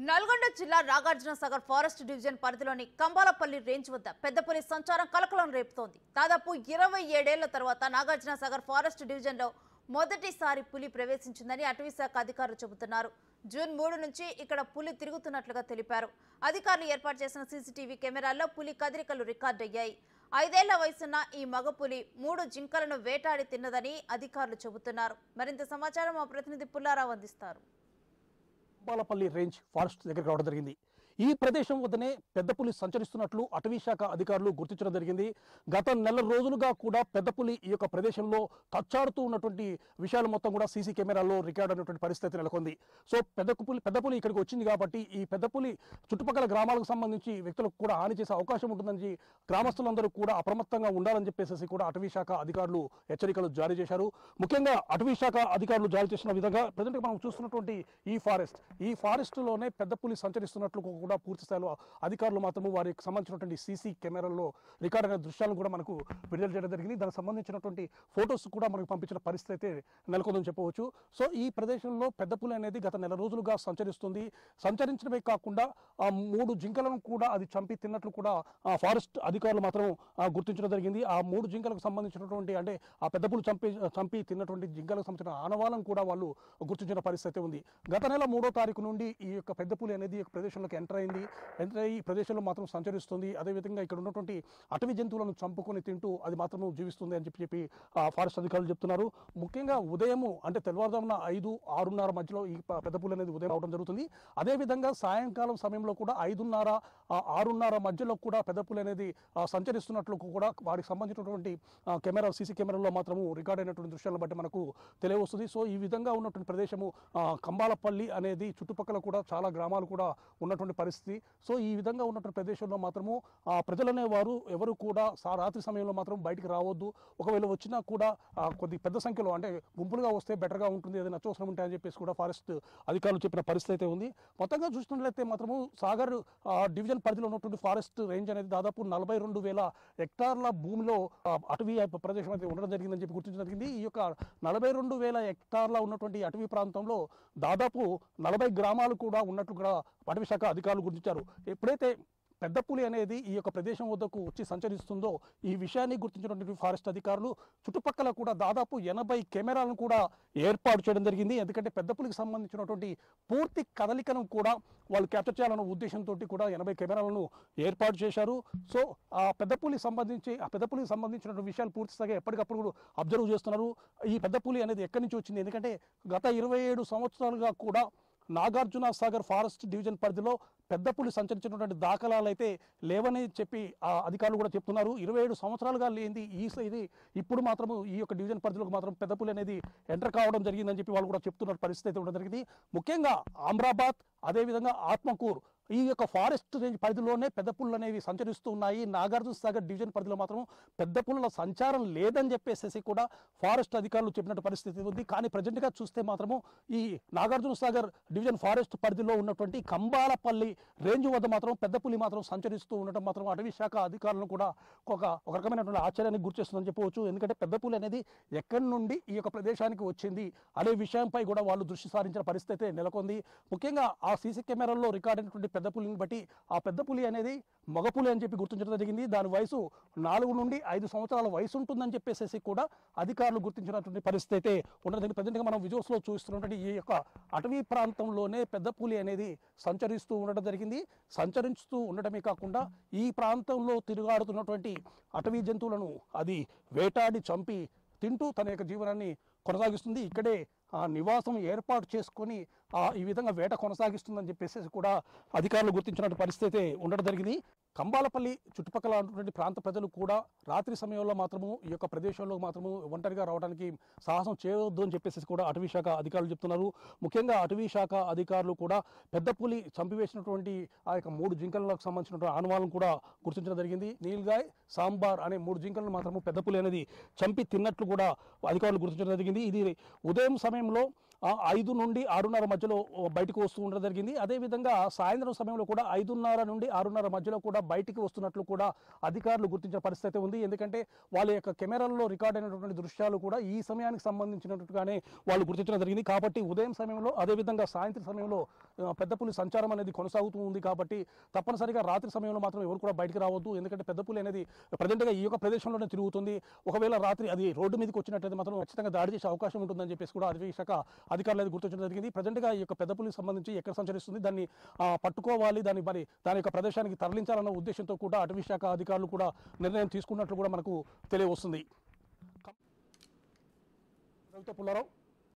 నల్గొండ జిల్లా Nagarjunasagar forest division పరిధిలోని Kambalapalli range వద్ద పెద్ద పులి సంచారం కలకలం రేపుతోంది. దాదాపు 27 ఏళ్ల తర్వాత నాగార్జునసాగర్ ఫారెస్ట్ డివిజన్లో మొదటిసారి పులి ప్రవేశించిందని అటవీశాఖ అధికారులు చెబుతున్నారు. జూన్ 3 నుంచి ఇక్కడ పులి తిరుగుతున్నట్లుగా తెలిపారు. అధికారులు ఏర్పాటు చేసిన సీసీటీవీ కెమెరాల్లో పులి కదలికలు రికార్డయ్యాయి. 5 ఏళ్ల వయసున్న ఈ మగపులి 3 జింకలను వేటాడి తిన్నదని అధికారులు చెబుతున్నారు. మరింత సమాచారం మా ప్రతినిధి పుల్లారావు అందిస్తారు. కంబాలపల్లి రేంజ్ ఫారెస్ట్ దగ్గరికి రావడం జరిగింది. ఈ ప్రదేశం వద్దనే పెద్ద పులి సంచరిస్తున్నట్లు అటవీశాఖ అధికారులు గుర్తించడం జరిగింది. గత నెల రోజులుగా కూడా పెద్ద పులి ఈ యొక్క ప్రదేశంలో తచ్చాడుతూ ఉన్నటువంటి విషయాలు మొత్తం కూడా సీసీ కెమెరాల్లో రికార్డ్ అయినటువంటి పరిస్థితి నెలకొంది. సో పెద్ద పులి ఇక్కడికి వచ్చింది కాబట్టి ఈ పెద్ద పులి చుట్టుపక్కల గ్రామాలకు సంబంధించి వ్యక్తులకు కూడా హాని చేసే అవకాశం ఉంటుందని గ్రామస్తులందరూ కూడా అప్రమత్తంగా ఉండాలని చెప్పేసి కూడా అటవీశాఖ అధికారులు హెచ్చరికలు జారీ చేశారు. ముఖ్యంగా అటవీశాఖ అధికారులు జారీ చేసిన విధంగా ప్రజెంట్గా మనం చూస్తున్నటువంటి ఈ ఫారెస్ట్లోనే పెద్ద పులి సంచరిస్తున్నట్లు కూడా పూర్తి స్థాయిలో అధికారులు మాత్రము వారికి సంబంధించినటువంటి సీసీ కెమెరాల్లో రికార్డ్ అయిన దృశ్యాలను కూడా మనకు విడుదల చేయడం జరిగింది. దానికి సంబంధించినటువంటి ఫొటోస్ కూడా మనకు పంపించిన పరిస్థితి అయితే నెలకొందని చెప్పవచ్చు. సో ఈ ప్రదేశంలో పెద్ద పులి అనేది గత నెల రోజులుగా సంచరిస్తుంది. సంచరించడమే కాకుండా 3 జింకలను కూడా అది చంపి తిన్నట్లు కూడా ఫారెస్ట్ అధికారులు మాత్రం గుర్తించడం జరిగింది. ఆ 3 జింకలకు సంబంధించినటువంటి అంటే ఆ పెద్ద పులి చంపి తిన్నటువంటి జింకలకు సంబంధించిన ఆనవాళ్ళను కూడా వాళ్ళు గుర్తించిన పరిస్థితి ఉంది. గత నెల 3వ తారీఖు నుండి ఈ యొక్క పెద్ద పులి అనేది ఈ ప్రదేశంలోకి ఎంటర్ అయ్యి ఈ ప్రదేశంలో మాత్రం సంచరిస్తుంది. అదేవిధంగా ఇక్కడ ఉన్నటువంటి అటవీ జంతువులను చంపుకొని తింటూ అది మాత్రం జీవిస్తుంది అని చెప్పి ఫారెస్ట్ అధికారులు చెప్తున్నారు. ముఖ్యంగా ఉదయము అంటే తెల్లవారుజామున 5-6:30 మధ్యలో ఈ పెద్ద పులి అనేది ఉదయం రావడం జరుగుతుంది. అదేవిధంగా సాయంకాలం సమయంలో కూడా 5:30-6:30 మధ్యలో కూడా పెద్ద పులి అనేది సంచరిస్తున్నట్లు కూడా వారికి సంబంధించినటువంటి సీసీ కెమెరాలో మాత్రము రికార్డ్ అయినటువంటి దృశ్యాలను బట్టి మనకు తెలియవస్తుంది. సో ఈ విధంగా ఉన్నటువంటి ప్రదేశము కంబాలపల్లి అనేది చుట్టుపక్కల కూడా చాలా గ్రామాలు కూడా ఉన్నటువంటి పరిస్థితి. సో ఈ విధంగా ఉన్నటువంటి ప్రదేశంలో మాత్రము ప్రజలనే వారు ఎవరు కూడా రాత్రి సమయంలో మాత్రం బయటికి రావద్దు. ఒకవేళ వచ్చినా కూడా కొద్ది పెద్ద సంఖ్యలో అంటే గుంపులుగా వస్తే బెటర్గా ఉంటుంది, ఏదైనా అత్యవసరం ఉంటాయని చెప్పేసి కూడా ఫారెస్ట్ అధికారులు చెప్పిన పరిస్థితి అయితే ఉంది. మొత్తంగా చూసినట్లయితే మాత్రము సాగర్ డివిజన్ పరిధిలో ఉన్నటువంటి ఫారెస్ట్ రేంజ్ అనేది దాదాపు 42,000 హెక్టార్ల భూమిలో అటవీ ప్రదేశం అయితే ఉండడం జరిగిందని చెప్పి గుర్తించడం జరిగింది. ఈ యొక్క 42,000 హెక్టార్ల ఉన్నటువంటి అటవీ ప్రాంతంలో దాదాపు 40 గ్రామాలు కూడా ఉన్నట్లు కూడా అటవీశాఖ అధికారులు గుర్తించారు. ఎప్పుడైతే పెద్ద పులి అనేది ఈ యొక్క ప్రదేశం వద్దకు వచ్చి సంచరిస్తుందో ఈ విషయాన్ని గుర్తించినటువంటి ఫారెస్ట్ అధికారులు చుట్టుపక్కల కూడా దాదాపు 80 కెమెరాలను కూడా ఏర్పాటు చేయడం జరిగింది. ఎందుకంటే పెద్ద పులికి సంబంధించినటువంటి పూర్తి కదలికను కూడా వాళ్ళు క్యాప్చర్ చేయాలన్న ఉద్దేశంతో కూడా 80 కెమెరాలను ఏర్పాటు చేశారు. సో ఆ పెద్ద పులికి సంబంధించినటువంటి విషయాలు పూర్తిగా ఎప్పటికప్పుడు అబ్జర్వ్ చేస్తున్నారు. ఈ పెద్ద పులి అనేది ఎక్కడి నుంచి వచ్చింది, ఎందుకంటే గత 27 సంవత్సరాలుగా కూడా నాగార్జునసాగర్ ఫారెస్ట్ డివిజన్ పరిధిలో పెద్ద పులి సంచరించినటువంటి దాఖలాలు అయితే లేవని చెప్పి అధికారులు కూడా చెప్తున్నారు. 27 సంవత్సరాలుగా లేనిది ఇది ఇప్పుడు మాత్రము ఈ యొక్క డివిజన్ పరిధిలోకి మాత్రం పెద్ద పులి అనేది ఎంటర్ కావడం జరిగిందని చెప్పి వాళ్ళు కూడా చెప్తున్న పరిస్థితి అయితే ఉండడం జరిగింది. ముఖ్యంగా అమ్రాబాద్ అదేవిధంగా ఆత్మకూరు ఈ యొక్క ఫారెస్ట్ రేంజ్ పరిధిలోనే పెద్ద పులులు అనేవి సంచరిస్తూ ఉన్నాయి. నాగార్జునసాగర్ డివిజన్ పరిధిలో మాత్రం పెద్ద పులుల సంచారం లేదని చెప్పేసి కూడా ఫారెస్ట్ అధికారులు చెప్పినట్టు పరిస్థితి ఉంది. కానీ ప్రజెంట్గా చూస్తే మాత్రము ఈ నాగార్జునసాగర్ డివిజన్ ఫారెస్ట్ పరిధిలో ఉన్నటువంటి కంబాలపల్లి రేంజ్ వద్ద మాత్రం పెద్ద పులి మాత్రం సంచరిస్తూ ఉండటం మాత్రం అటవీ శాఖ అధికారులను కూడా ఒక రకమైనటువంటి ఆశ్చర్యాన్ని గురిచేస్తుందని చెప్పవచ్చు. ఎందుకంటే పెద్ద పులి అనేది ఎక్కడి నుండి ఈ యొక్క ప్రదేశానికి వచ్చింది అనే విషయంపై కూడా వాళ్ళు దృష్టి సారించిన పరిస్థితి నెలకొంది. ముఖ్యంగా ఆ సీసీ కెమెరాల్లో రికార్డ్ అయినటువంటి పెద్ద పులిని బట్టి ఆ పెద్ద పులి అనేది మగపులి అని చెప్పి గుర్తించడం జరిగింది. దాని వయసు 4 నుండి 5 సంవత్సరాల వయసు ఉంటుందని చెప్పేసి కూడా అధికారులు గుర్తించినటువంటి పరిస్థితి అయితే ఉండడం. ప్రజెంట్గా మనం విజువల్స్లో చూస్తున్నటువంటి ఈ యొక్క అటవీ ప్రాంతంలోనే పెద్ద పులి అనేది సంచరిస్తూ ఉండడం జరిగింది. సంచరిస్తూ ఉండటమే కాకుండా ఈ ప్రాంతంలో తిరుగాడుతున్నటువంటి అటవీ జంతువులను అది వేటాడి చంపి తింటూ తన యొక్క జీవనాన్ని కొనసాగిస్తుంది. ఇక్కడే నివాసం ఏర్పాటు చేసుకొని ఈ విధంగా వేట కొనసాగిస్తుందని చెప్పేసి కూడా అధికారులు గుర్తించినటువంటి పరిస్థితి ఉండడం జరిగింది. కంబాలపల్లి చుట్టుపక్కల ఉన్నటువంటి ప్రాంత ప్రజలు కూడా రాత్రి సమయంలో మాత్రము ఈ యొక్క ప్రదేశంలో మాత్రము ఒంటరిగా రావడానికి సాహసం చేయవద్దు అని చెప్పేసి కూడా అటవీ శాఖ అధికారులు చెప్తున్నారు. ముఖ్యంగా అటవీ శాఖ అధికారులు కూడా పెద్ద పులి చంపివేసినటువంటి ఆ యొక్క 3 జింకలకు సంబంధించినటువంటి ఆనవాళ్ళను కూడా గుర్తించడం జరిగింది. నీల్గాయ్, సాంబార్ అనే 3 జింకలను మాత్రము పెద్ద పులి అనేది చంపి తిన్నట్లు కూడా అధికారులు గుర్తించడం జరిగింది. ఇది ఉదయం సమయంలో 5 నుండి 6:30 మధ్యలో బయటకు వస్తూ ఉండడం జరిగింది. అదేవిధంగా సాయంత్రం సమయంలో కూడా 5:30 నుండి 6:30 మధ్యలో కూడా బయటికి వస్తున్నట్లు కూడా అధికారులు గుర్తించిన పరిస్థితి ఉంది. ఎందుకంటే వాళ్ళ యొక్క కెమెరాల్లో రికార్డ్ అయినటువంటి దృశ్యాలు కూడా ఈ సమయానికి సంబంధించినట్టుగానే వాళ్ళు గుర్తించడం జరిగింది. కాబట్టి ఉదయం సమయంలో అదేవిధంగా సాయంత్రం సమయంలో పెద్ద పులి సంచారం అనేది కొనసాగుతూ ఉంది. కాబట్టి తప్పనిసరిగా రాత్రి సమయంలో మాత్రం ఎవరు కూడా బయటకు రావద్దు. ఎందుకంటే పెద్ద పులి అనేది ప్రజెంట్గా ఈ యొక్క ప్రదేశంలోనే తిరుగుతుంది. ఒకవేళ రాత్రి అది రోడ్డు మీదకి వచ్చినట్లయితే మాత్రం ఖచ్చితంగా దాడి చేసే అవకాశం ఉంటుందని చెప్పేసి కూడా అటవీ శాఖ అధికారులు అయితే గుర్తించడం జరిగింది. ప్రజెంట్గా ఈ యొక్క పెద్ద పులికి సంబంధించి ఎక్కడ సంచరిస్తుంది, దాన్ని పట్టుకోవాలి, దాని యొక్క ప్రదేశానికి తరలించాలన్న ఉద్దేశంతో కూడా అటవీ శాఖ అధికారులు కూడా నిర్ణయం తీసుకున్నట్లు కూడా మనకు తెలియవస్తుంది. పుల్లారావు.